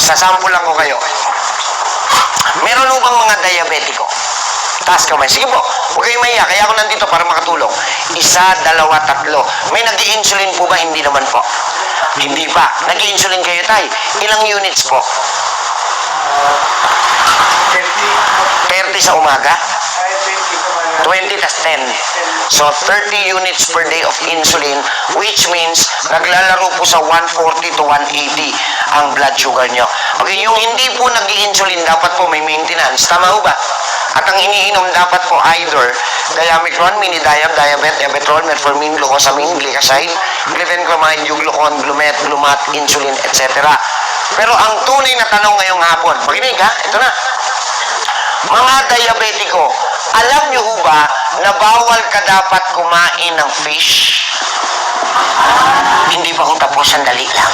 Sasample lang ko kayo. Meron ho bang mga diabetiko? Taas kamay. Sige po, huwag kayong mahiya. Kaya ako nandito para makatulong. 1, 2, 3. May nag-i-insulin po ba? Hindi naman po. Hindi pa. Nag-i-insulin kayo, tay. Ilang units po? 30 sa umaga? 20 tas 10. So, 30 units per day of insulin, which means naglalaro po sa 140 to 180 ang blood sugar nyo. Okay, yung hindi po nag-i-insulin, dapat po may maintenance. Tama ho ba? At ang iniinom dapat po either diamicron, minidiab, diabet, diabetrol, metformin, glucosamine, glycoside, glibenclamide, euglucon, glumet, glumat, insulin, etc. Pero ang tunay na tanong ngayong hapon, makinig ha, ito na. Mga diabetiko, alam nyo ho ba na bawal ka dapat kumain ng fish? Hindi pa ko tapos, sandali lang.